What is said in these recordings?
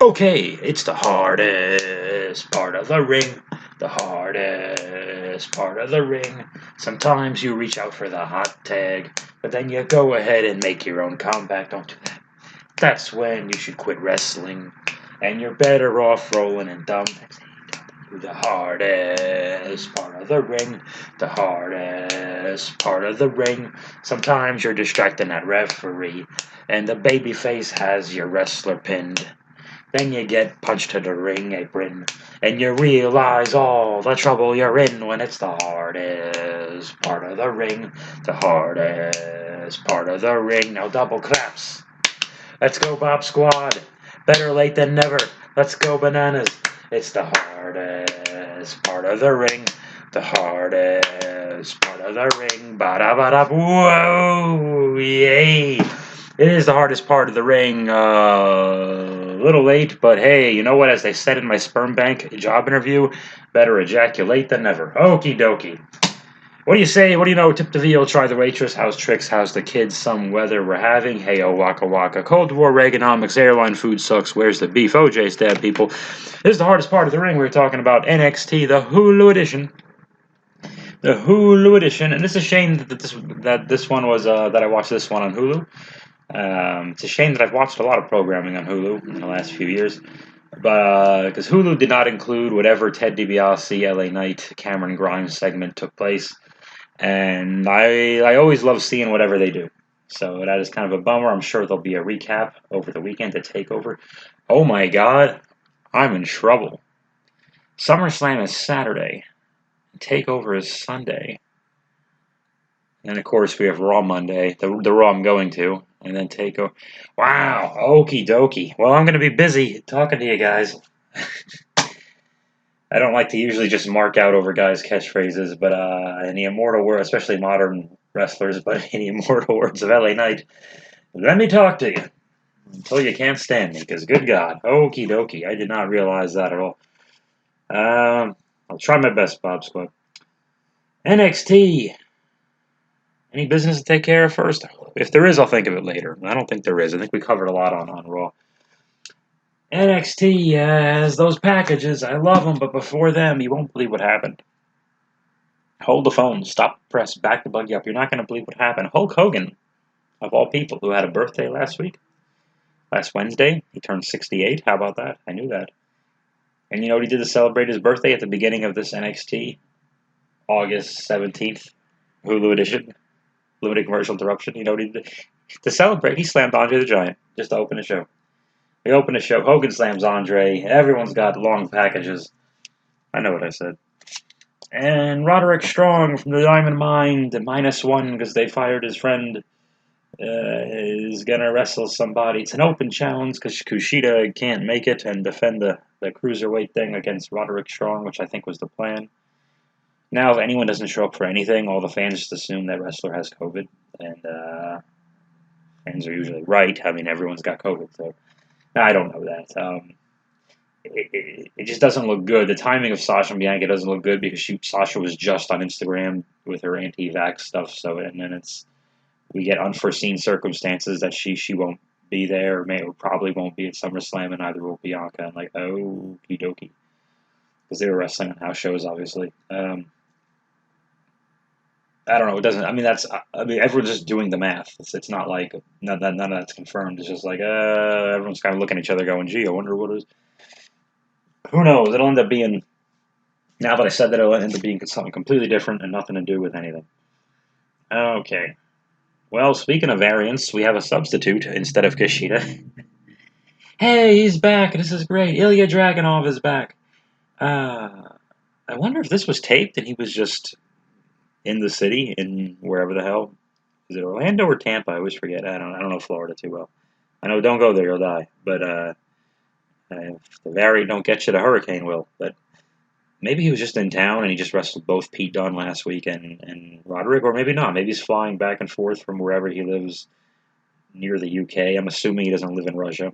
Okay, it's the hardest part of the ring. The hardest part of the ring. Sometimes you reach out for the hot tag, but then you go ahead and make your own comeback. Don't do that. That's when you should quit wrestling, and you're better off rolling in dumb. The hardest part of the ring. The hardest part of the ring. Sometimes you're distracting that referee, and the babyface has your wrestler pinned. Then you get punched to the ring apron, and you realize all the trouble you're in when it's the hardest part of the ring. The hardest part of the ring. Now double claps. Let's go, Bob Squad. Better late than never. Let's go, bananas. It's the hardest part of the ring. The hardest part of the ring. Ba-da-ba-da. Whoa! Yay! It is the hardest part of the ring. A little late, but hey, you know what? As they said in my sperm bank job interview, better ejaculate than never. Okie dokie. What do you say? What do you know? Tip the veal, try the waitress. How's tricks? How's the kids? Some weather we're having. Hey, oh, waka waka. Cold War, Reaganomics, airline food sucks. Where's the beef? OJ stab people. This is the hardest part of the ring. We're talking about NXT, the Hulu edition. The Hulu edition, and it's a shame that this one was that I watched this one on Hulu. It's a shame that I've watched a lot of programming on Hulu in the last few years, but because Hulu did not include whatever Ted DiBiase, LA Knight, Cameron Grimes segment took place, and I always love seeing whatever they do. So that is kind of a bummer. I'm sure there'll be a recap over the weekend to take over. Oh my God, I'm in trouble. SummerSlam is Saturday. Takeover is Sunday. And of course, we have Raw Monday, the Raw I'm going to, and then Takeover. Wow, okie dokie. Well, I'm going to be busy talking to you guys. I don't like to usually just mark out over guys' catchphrases, but in the immortal words, especially modern wrestlers, but in the immortal words of LA Knight, let me talk to you until you can't stand me, because good God, okie dokie, I did not realize that at all. I'll try my best, Bob Squad. NXT. Any business to take care of first? If there is, I'll think of it later. I don't think there is. I think we covered a lot on Raw. NXT has those packages. I love them, but before them, you won't believe what happened. Hold the phone. Stop the press. Back the buggy up. You're not going to believe what happened. Hulk Hogan, of all people, who had a birthday last week, last Wednesday, he turned 68. How about that? I knew that. And you know what he did to celebrate his birthday at the beginning of this NXT? August 17th, Hulu edition. Limited commercial interruption. You know what he did? To celebrate, he slammed Andre the Giant just to open the show. We open the show. Hogan slams Andre. Everyone's got long packages. I know what I said. And Roderick Strong from the Diamond Mine, the -1 because they fired his friend, is going to wrestle somebody. It's an open challenge because Kushida can't make it and defend the cruiserweight thing against Roderick Strong, which I think was the plan. Now, if anyone doesn't show up for anything, all the fans just assume that wrestler has COVID. And fans are usually right. I mean, everyone's got COVID, so I don't know that. It just doesn't look good. The timing of Sasha and Bianca doesn't look good because Sasha was just on Instagram with her anti-vax stuff. So and then we get unforeseen circumstances that she won't be there, or probably won't be at SummerSlam, and neither will Bianca. And like, okie dokie, because they were wrestling on house shows, obviously. I don't know. It doesn't. I mean, everyone's just doing the math. It's not like none of that's confirmed. It's just like everyone's kind of looking at each other, going, "Gee, I wonder what is." Who knows? It'll end up being. Now that I said that, it'll end up being something completely different and nothing to do with anything. Okay. Well, speaking of variants, we have a substitute instead of Kushida. Hey, he's back. This is great. Ilya Dragunov is back. I wonder if this was taped and he was just in the city, in wherever the hell. Is it Orlando or Tampa? I always forget. I don't know Florida too well. I know don't go there, you'll die. But if the variant don't get you, the hurricane will. But maybe he was just in town and he just wrestled both Pete Dunne last week and Roderick, or maybe not. Maybe he's flying back and forth from wherever he lives near the UK. I'm assuming he doesn't live in Russia.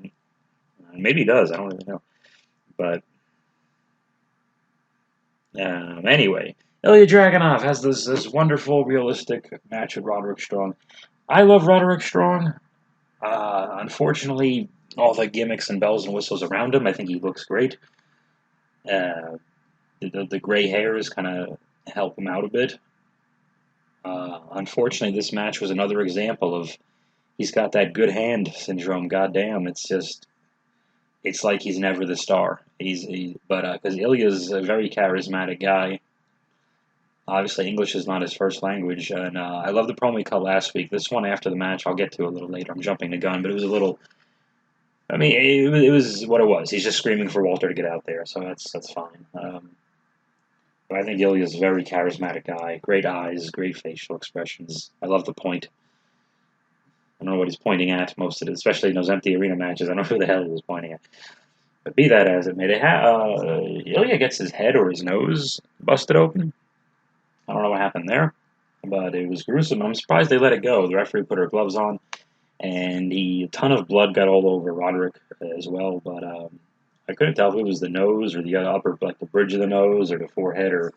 Maybe he does. I don't even know. But anyway, Ilya Dragunov has this wonderful, realistic match with Roderick Strong. I love Roderick Strong. Unfortunately, all the gimmicks and bells and whistles around him. I think he looks great. The gray hairs kind of help him out a bit. Unfortunately, this match was another example of he's got that good hand syndrome. Goddamn, it's like he's never the star. But because Ilya's a very charismatic guy. Obviously, English is not his first language, and I love the promo he cut last week. This one after the match, I'll get to a little later. I'm jumping the gun, but it was a little. I mean, it was what it was. He's just screaming for Walter to get out there, so that's fine. But I think Ilya's a very charismatic guy. Great eyes, great facial expressions. I love the point. I don't know what he's pointing at most of it, especially in those empty arena matches. I don't know who the hell he was pointing at. But be that as it may, Ilya gets his head or his nose busted open. I don't know what happened there, but it was gruesome. I'm surprised they let it go. The referee put her gloves on, and a ton of blood got all over Roderick as well. But I couldn't tell if it was the nose or the upper, like the bridge of the nose or the forehead or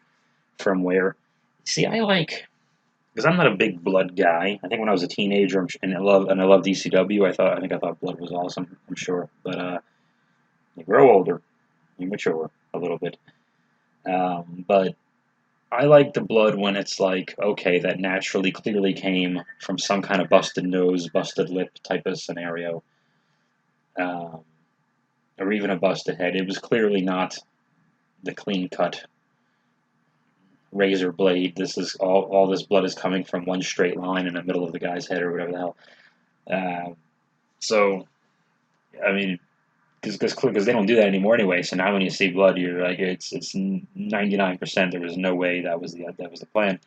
from where. See, because I'm not a big blood guy. I think when I was a teenager and I loved ECW, I thought blood was awesome. I'm sure, but you grow older, you mature a little bit. But I like the blood when it's like, okay, that naturally, clearly came from some kind of busted nose, busted lip type of scenario, um, or even a busted head. It was clearly not the clean cut razor blade. This is all this blood is coming from one straight line in the middle of the guy's head or whatever the hell. Uh, so, I mean, because they don't do that anymore anyway. So now when you see blood, you're like, it's 99%. There was no way that was the plan.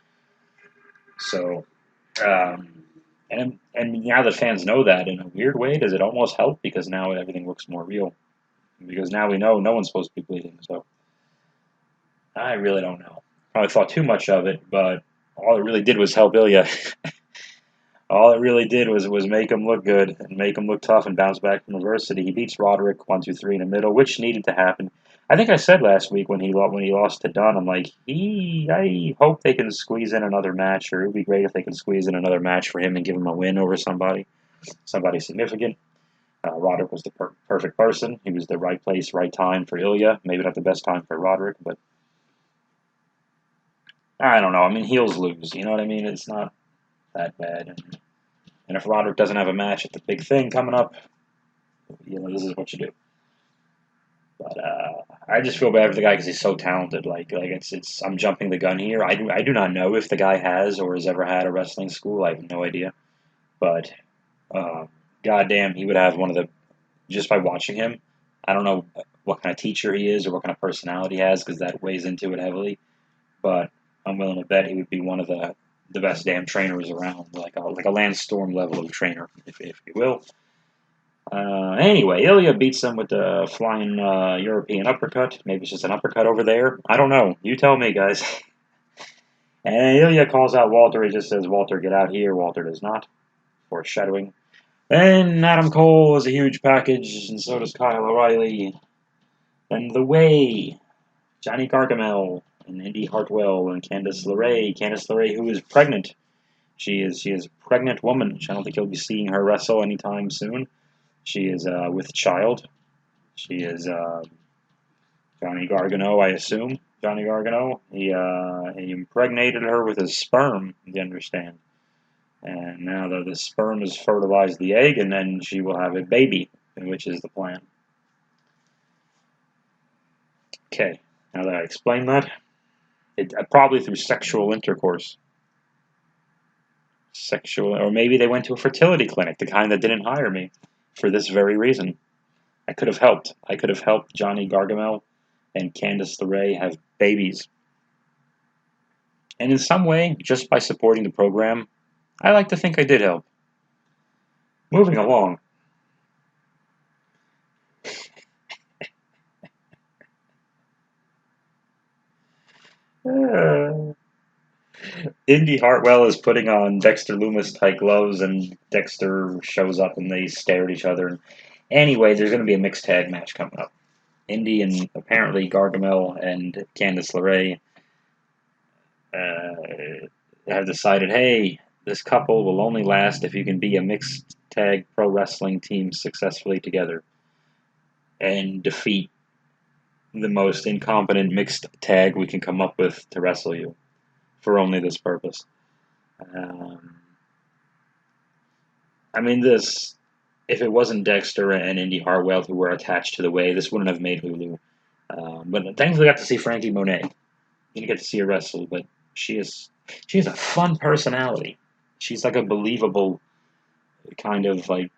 So, um, and now that fans know that, in a weird way, does it almost help because now everything looks more real? Because now we know no one's supposed to be bleeding. So I really don't know. Probably thought too much of it, but all it really did was help Ilya. All it really did was make him look good and make him look tough and bounce back from adversity. He beats Roderick 1, 2, 3 in the middle, which needed to happen. I think I said last week when he lost to Dunn, I'm like, I hope they can squeeze in another match, or it would be great if they can squeeze in another match for him and give him a win over somebody significant. Roderick was the perfect person. He was the right place, right time for Ilya. Maybe not the best time for Roderick, but I don't know. I mean, heels lose. You know what I mean? It's not that bad. And if Roderick doesn't have a match at the big thing coming up, this is what you do. But I just feel bad for the guy because he's so talented. It's I'm jumping the gun here. I do not know if the guy has or has ever had a wrestling school. I have no idea. But goddamn, he would have one of the just by watching him. I don't know what kind of teacher he is or what kind of personality he has because that weighs into it heavily. But I'm willing to bet he would be one of the best damn trainers around, like a Lance Storm level of trainer, if you will. Anyway, Ilya beats him with the flying European uppercut. Maybe it's just an uppercut over there. I don't know. You tell me, guys. And Ilya calls out Walter. He just says, Walter, get out here. Walter does not. Foreshadowing. And Adam Cole is a huge package, and so does Kyle O'Reilly. And The Way, Johnny Gargamel, and Indy Hartwell, and Candice LeRae. Candice LeRae, who is pregnant. She is a pregnant woman. I don't think you'll be seeing her wrestle anytime soon. She is with child. She is Johnny Gargano, I assume. Johnny Gargano. He impregnated her with his sperm, you understand. And now the sperm has fertilized the egg, and then she will have a baby, which is the plan. Okay, now that I explained that, probably through sexual intercourse. Or maybe they went to a fertility clinic, the kind that didn't hire me, for this very reason. I could have helped. I could have helped Johnny Gargamel and Candice LeRae have babies. And in some way, just by supporting the program, I like to think I did help. Moving along. Indy Hartwell is putting on Dexter Loomis tight gloves, and Dexter shows up and they stare at each other. Anyway, there's going to be a mixed tag match coming up. Indy and apparently Gargamel and Candice LeRae have decided, hey, this couple will only last if you can be a mixed tag pro wrestling teams successfully together and defeat the most incompetent mixed tag we can come up with to wrestle you for only this purpose. I mean, if it wasn't Dexter and Indy Hartwell who were attached to the way, this wouldn't have made Hulu. But thankfully, I got to see Frankie Monet. Didn't get to see her wrestle, but she has a fun personality. She's like a believable kind of like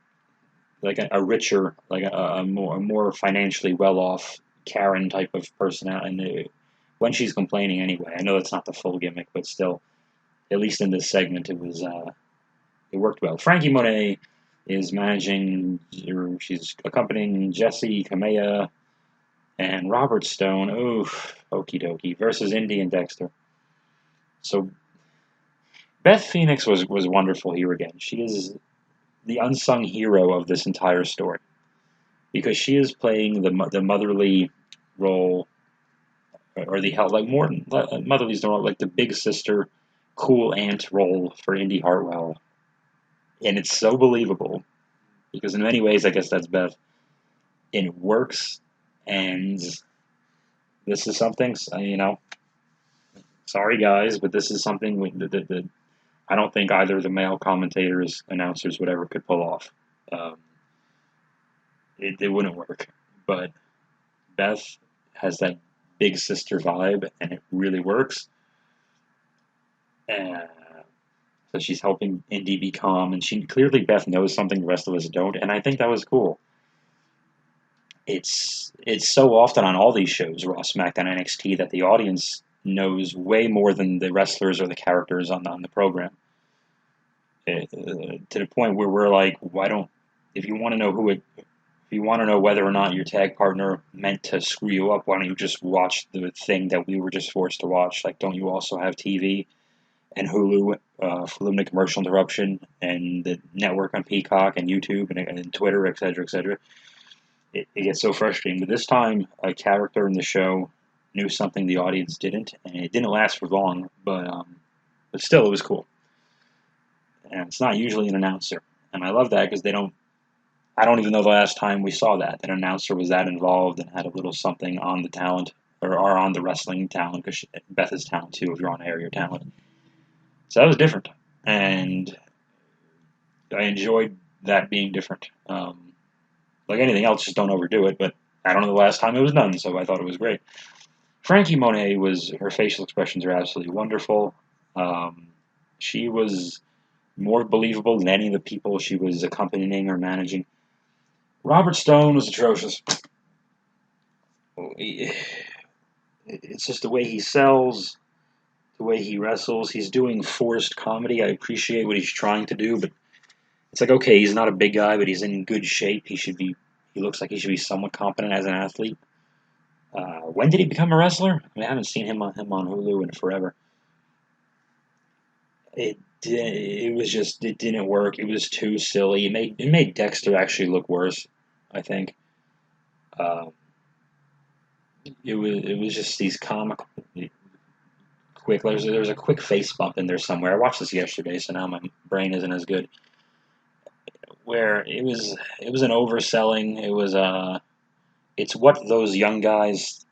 a richer, like a more financially well off Karen type of personality. And when she's complaining, anyway, I know that's not the full gimmick, but still, at least in this segment, it worked well. Frankie Monet is managing, or she's accompanying Jesse Kamea and Robert Stone. Oof, okie dokie, versus Indy and Dexter. So Beth Phoenix was wonderful here again. She is the unsung hero of this entire story because she is playing the motherly role, or the help, like more motherly's the role, like the big sister, cool aunt role for Indy Hartwell, and it's so believable because in many ways, I guess that's Beth, and it works. And this is something, sorry guys, but this is something that I don't think either the male commentators, announcers, whatever, could pull off. It wouldn't work. But Beth has that big sister vibe, and it really works. So she's helping Indy be calm, and clearly Beth knows something the rest of us don't, and I think that was cool. It's so often on all these shows, Raw, SmackDown, NXT, that the audience knows way more than the wrestlers or the characters on the program. To the point where we're like, if you want to know whether or not your tag partner meant to screw you up, why don't you just watch the thing that we were just forced to watch? Like, don't you also have TV and Hulu for limited commercial interruption, and the network on Peacock and YouTube and Twitter, etc., etc.? It gets so frustrating. But this time, a character in the show knew something the audience didn't, and it didn't last for long, but still, it was cool. And it's not usually an announcer, and I love that because I don't even know the last time we saw that an announcer was that involved and had a little something on the talent, or on the wrestling talent, because Beth is talent too. If you're on air, you're talent. So that was different, and I enjoyed that being different. Like anything else, just don't overdo it. But I don't know the last time it was done, so I thought it was great. Frankie Monet her facial expressions are absolutely wonderful. She was more believable than any of the people she was accompanying or managing. Robert Stone was atrocious. It's just the way he sells, the way he wrestles. He's doing forced comedy. I appreciate what he's trying to do, but it's like, okay, he's not a big guy, but he's in good shape. He looks like he should be somewhat competent as an athlete. When did he become a wrestler? I mean, I haven't seen him on Hulu in forever. It didn't work. It was too silly. It made Dexter actually look worse, I think. It was just these comic quick. There's a quick face bump in there somewhere. I watched this yesterday, so now my brain isn't as good. Where it was an overselling. It's what those young guys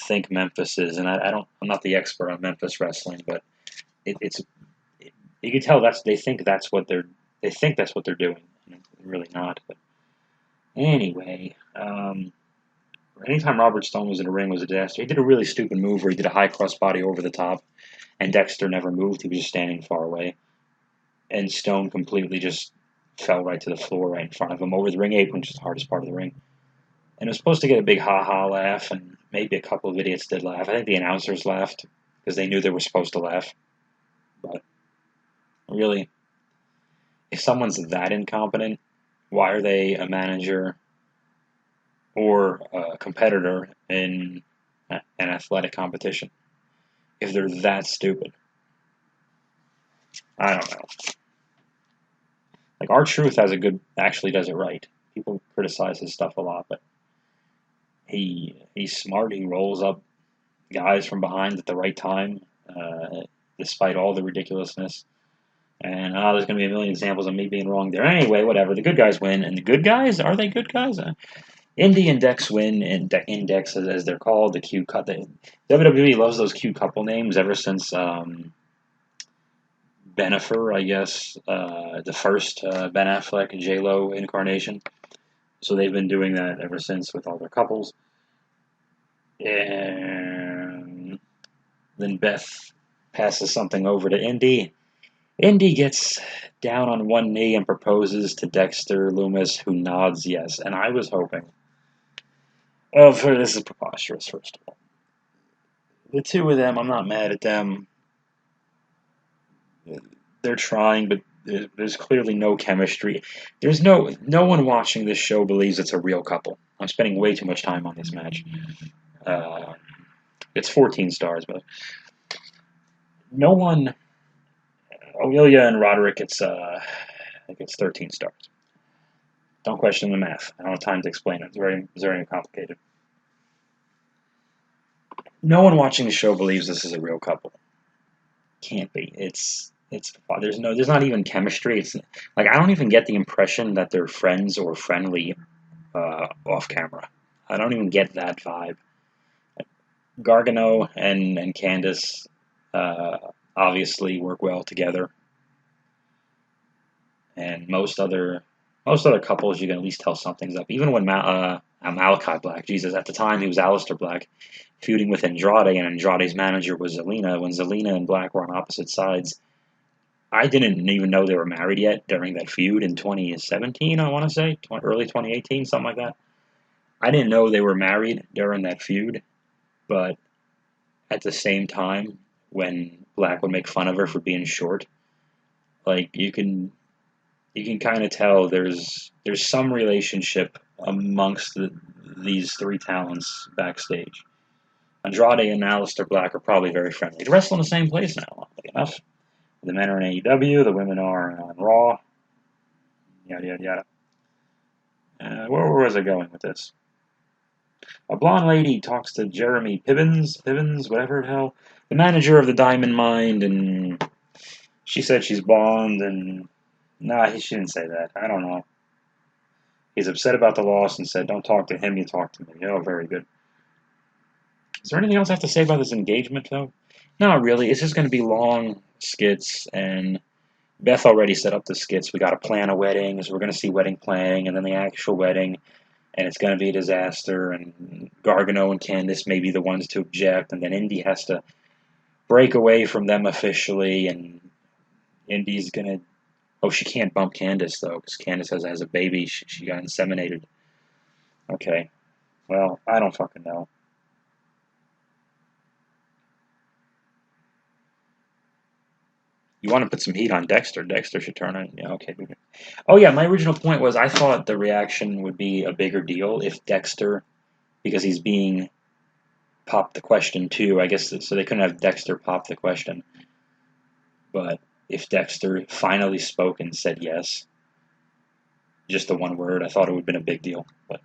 think Memphis is, and I'm not the expert on Memphis wrestling, but it's you can tell they think that's what they're doing. Really not, but anyway. Anytime Robert Stone was in the ring was a disaster. He did a really stupid move where he did a high crossbody over the top, and Dexter never moved. He was just standing far away, and Stone completely just fell right to the floor right in front of him over the ring apron, which is the hardest part of the ring. And it was supposed to get a big ha-ha laugh, and maybe a couple of idiots did laugh. I think the announcers laughed because they knew they were supposed to laugh. But really, if someone's that incompetent, why are they a manager or a competitor in an athletic competition? If they're that stupid. I don't know. Like, R-Truth actually does it right. People criticize his stuff a lot, but he's smart. He rolls up guys from behind at the right time, despite all the ridiculousness. And there's going to be a million examples of me being wrong there. Anyway, whatever. The good guys win. And the good guys, are they good guys? Indy and Dex win, and Index, as they're called, the cute cut. WWE loves those cute couple names ever since Benifer, I guess, the first Ben Affleck and J Lo incarnation. So they've been doing that ever since with all their couples. And then Beth passes something over to Indy. Indy gets down on one knee and proposes to Dexter Loomis, who nods yes. And I was hoping. Oh, this is preposterous, first of all. The two of them, I'm not mad at them. They're trying, but there's clearly no chemistry. There's no one watching this show believes it's a real couple. I'm spending way too much time on this match. It's 14 stars, but no one. Amelia and Roderick, I think it's 13 stars. Don't question the math. I don't have time to explain it. It's very complicated. No one watching the show believes this is a real couple. Can't be. There's not even chemistry. It's like I don't even get the impression that they're friends or friendly off camera. I don't even get that vibe. Gargano and Candice obviously work well together, and most other couples you can at least tell something's up. Even when Malachi Black, Jesus, at the time he was Aleister Black, feuding with Andrade, and Andrade's manager was Zelina. When Zelina and Black were on opposite sides, I didn't even know they were married yet during that feud in 2017, I want to say, early 2018, something like that. I didn't know they were married during that feud, but at the same time, when Black would make fun of her for being short, like you can kind of tell there's some relationship amongst these three talents backstage. Andrade and Aleister Black are probably very friendly. They wrestle in the same place now, oddly enough. The men are in AEW, the women are on Raw. Yada yada yada. Where was I going with this? A blonde lady talks to Jeremy Pibbins, whatever the hell, the manager of the Diamond Mine, and she said she's blonde, and she didn't say that. I don't know. He's upset about the loss and said, "Don't talk to him, you talk to me." Oh, very good. Is there anything else I have to say about this engagement, though? Not really. It's just going to be long skits, and Beth already set up the skits. We got to plan a wedding, so we're going to see wedding planning, and then the actual wedding, and it's going to be a disaster, and Gargano and Candice may be the ones to object, and then Indy has to break away from them officially, and Indy's going to... Oh, she can't bump Candice, though, because Candice has a baby. She got inseminated. Okay. Well, I don't fucking know. You want to put some heat on Dexter. Dexter should turn on. Yeah, okay. Oh, yeah, my original point was I thought the reaction would be a bigger deal if Dexter, because he's being popped the question too, I guess, so they couldn't have Dexter pop the question. But if Dexter finally spoke and said yes, just the one word, I thought it would have been a big deal. But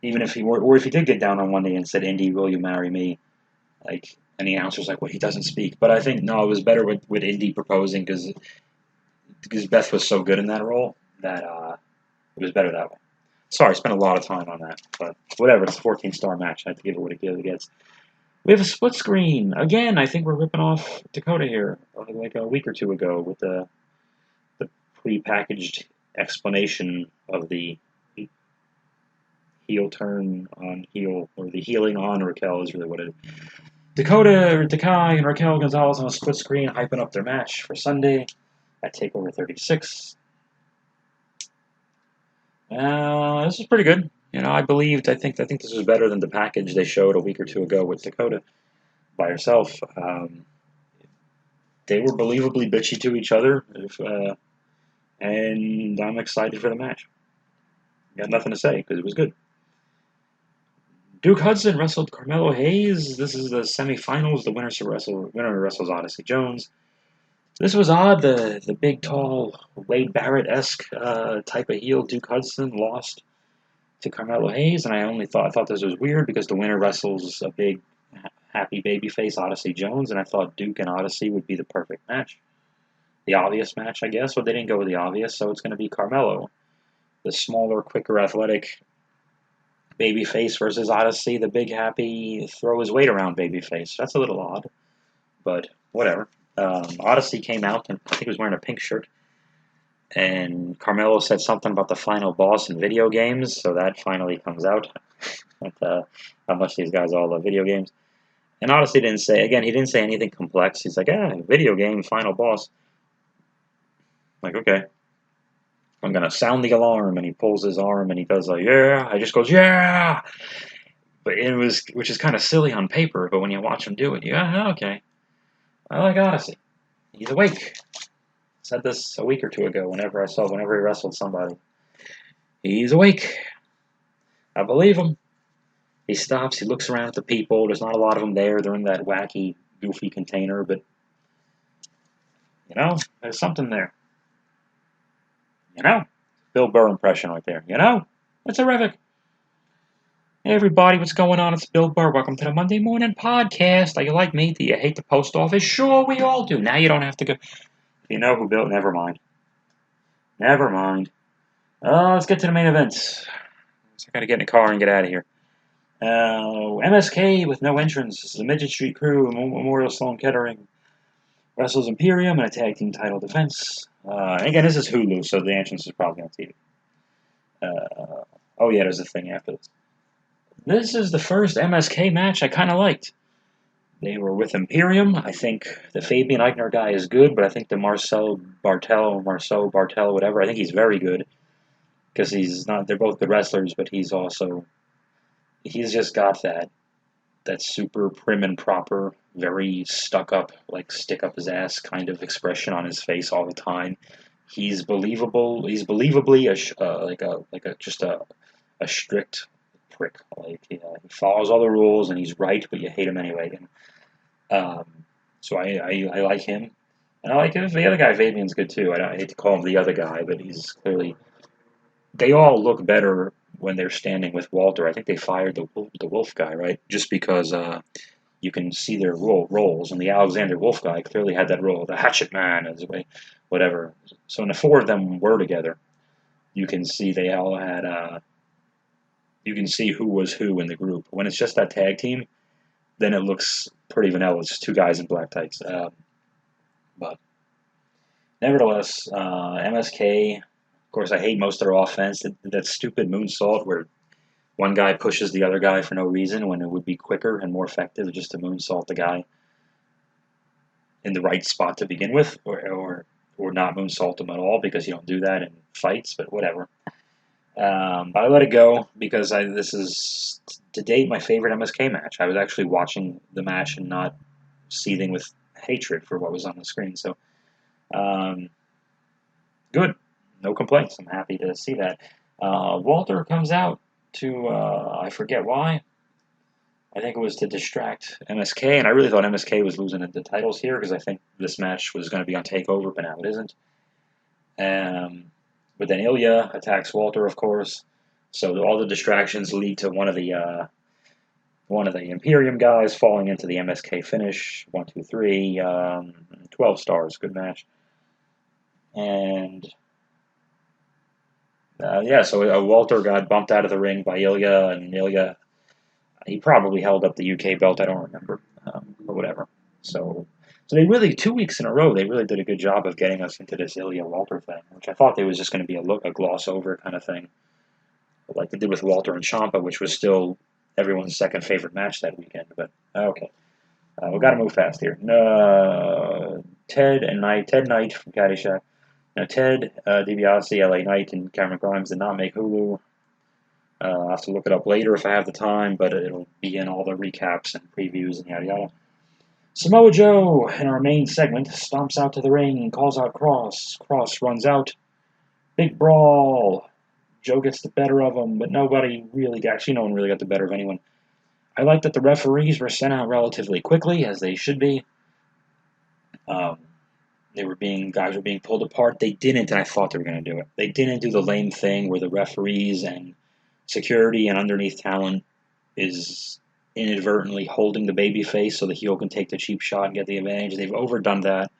even if if he did get down on one knee and said, "Indy, will you marry me?" Like, and the announcer's like, "Well, he doesn't speak." But I think, no, it was better with Indy proposing because Beth was so good in that role that it was better that way. Sorry, I spent a lot of time on that. But whatever, it's a 14-star match. I have to give it what it gets. We have a split screen. Again, I think we're ripping off Dakota here, like a week or two ago, with the pre-packaged explanation of the heel turn on heel, or the healing on Raquel is really what it is. Dakota, Takai, and Raquel Gonzalez on a split screen, hyping up their match for Sunday at TakeOver 36. This is pretty good. I think this was better than the package they showed a week or two ago with Dakota by herself. They were believably bitchy to each other, and I'm excited for the match. Got nothing to say because it was good. Duke Hudson wrestled Carmelo Hayes. This is the semifinals. The winner wrestles Odyssey Jones. This was odd. The big, tall, Wade Barrett-esque type of heel Duke Hudson lost to Carmelo Hayes, and I thought this was weird because the winner wrestles a big, happy babyface Odyssey Jones, and I thought Duke and Odyssey would be the perfect match. the obvious match, I guess. But they didn't go with the obvious, so it's going to be Carmelo, the smaller, quicker, athletic babyface versus Odyssey, the big, happy, throw his weight around babyface. That's a little odd, but whatever. Odyssey came out, and I think he was wearing a pink shirt. And Carmelo said something about the final boss in video games, so that finally comes out. How much these guys all love video games. And Odyssey didn't say, again, he didn't say anything complex. He's like, video game, final boss. I'm like, okay. I'm going to sound the alarm. And he pulls his arm and he does like, yeah. I just goes, yeah. But which is kind of silly on paper, but when you watch him do it, yeah, okay. I like Odyssey. He's awake. Said this a week or two ago whenever he wrestled somebody. He's awake. I believe him. He stops, he looks around at the people. There's not a lot of them there. They're in that wacky, goofy container, but, there's something there. Bill Burr impression right there. It's terrific. Hey, everybody, what's going on? It's Bill Burr. Welcome to the Monday Morning Podcast. Are you like me? Do you hate the post office? Sure, we all do. Now you don't have to go. You know who built? Never mind. Let's get to the main event. I gotta get in the car and get out of here. MSK with no entrance. The Midget Street Crew, Memorial Sloan Kettering, wrestles Imperium in a tag team title defense. And again, this is Hulu, so the entrance is probably on TV. There's a thing after this. This is the first MSK match I kind of liked. They were with Imperium. I think the Fabian Eichner guy is good, but I think the Marcel Bartel, whatever, I think he's very good. Because they're both good wrestlers, but he's just got that super prim and proper, very stuck up, like stick up his ass kind of expression on his face all the time. He's believable. He's believably just a strict prick. Like he follows all the rules and he's right, but you hate him anyway. So I like him, and I like him. The other guy, Fabian's good too. I hate to call him the other guy, but he's clearly. They all look better when they're standing with Walter. I think they fired the Wolf guy, right? Just because you can see their roles, and the Alexander Wolf guy clearly had that role, the Hatchet Man, as whatever. So when the four of them were together, you can see they all had. You can see who was who in the group. When it's just that tag team, then it looks pretty vanilla. It's just two guys in black tights. But nevertheless, MSK. Of course, I hate most of their offense. That stupid moonsault where one guy pushes the other guy for no reason when it would be quicker and more effective just to moonsault the guy in the right spot to begin with, or not moonsault them at all because you don't do that in fights. But whatever. But I let it go because this is to date my favorite MSK match. I was actually watching the match and not seething with hatred for what was on the screen. So, good. No complaints. I'm happy to see that. Walter comes out to, I forget why. I think it was to distract MSK, and I really thought MSK was losing the titles here because I think this match was going to be on TakeOver, but now it isn't. But then Ilya attacks Walter, of course. So all the distractions lead to one of the Imperium guys falling into the MSK finish. 1, 2, 3. 12 stars. Good match. And so Walter got bumped out of the ring by Ilya, and Ilya, he probably held up the UK belt. I don't remember, but whatever. So they really 2 weeks in a row they really did a good job of getting us into this Ilya Walter thing, which I thought they was just going to be a gloss over kind of thing, like they did with Walter and Ciampa, which was still everyone's second favorite match that weekend. But okay, we got to move fast here. Ted Knight from Caddyshack. Now, Ted DiBiase, LA Knight, and Cameron Grimes did not make Hulu. I'll have to look it up later if I have the time, but it'll be in all the recaps and previews and yada yada. Samoa Joe, in our main segment, stomps out to the ring and calls out Cross. Cross runs out. Big brawl. Joe gets the better of him, but no one really got the better of anyone. I like that the referees were sent out relatively quickly, as they should be. Guys were being pulled apart. They didn't, and I thought they were going to do it. They didn't do the lame thing where the referees and security and underneath talent is inadvertently holding the baby face so the heel can take the cheap shot and get the advantage. They've overdone that.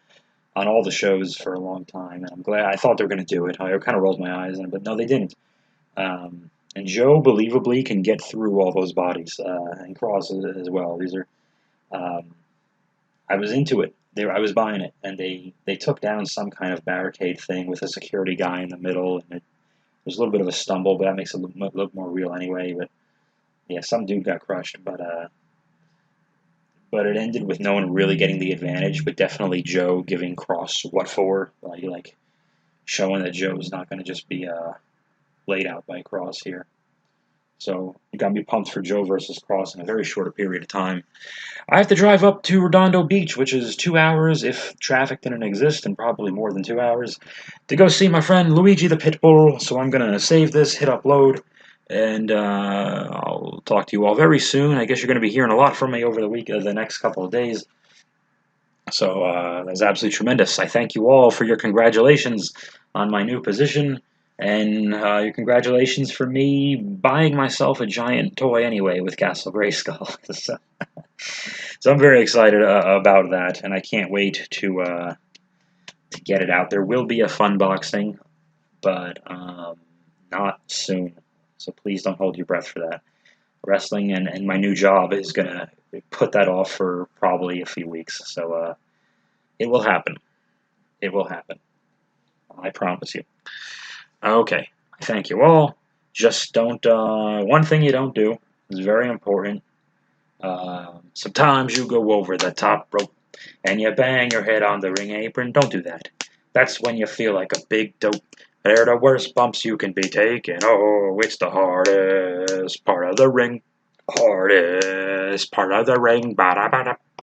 on all the shows for a long time, and I'm glad. I thought they were going to do it. I kind of rolled my eyes, but no, they didn't. And Joe believably can get through all those bodies, and Cross as well. These are. Um, I was into it. I was buying it, and they took down some kind of barricade thing with a security guy in the middle, and it was a little bit of a stumble, but that makes it look more real anyway. But yeah, some dude got crushed, but it ended with no one really getting the advantage, but definitely Joe giving Cross what for, like showing that Joe's not going to just be laid out by Cross here. So it got me pumped for Joe versus Cross in a very short period of time. I have to drive up to Redondo Beach, which is 2 hours if traffic didn't exist, and probably more than 2 hours, to go see my friend Luigi the Pitbull. So I'm going to save this, hit upload, and I'll talk to you all very soon. I guess you're going to be hearing a lot from me over the next couple of days. So that's absolutely tremendous. I thank you all for your congratulations on my new position, and your congratulations for me buying myself a giant toy anyway with Castle Grayskull. So I'm very excited about that, and I can't wait to get it out. There will be a fun boxing, but not soon. So please don't hold your breath for that. Wrestling and my new job is gonna put that off for probably a few weeks. So it will happen. It will happen. I promise you. Okay. Thank you all. Just don't. One thing you don't do is very important. Sometimes you go over the top rope and you bang your head on the ring apron. Don't do that. That's when you feel like a big dope. They're the worst bumps you can be taking. Oh, it's the hardest part of the ring. Hardest part of the ring. Ba-da-ba-da.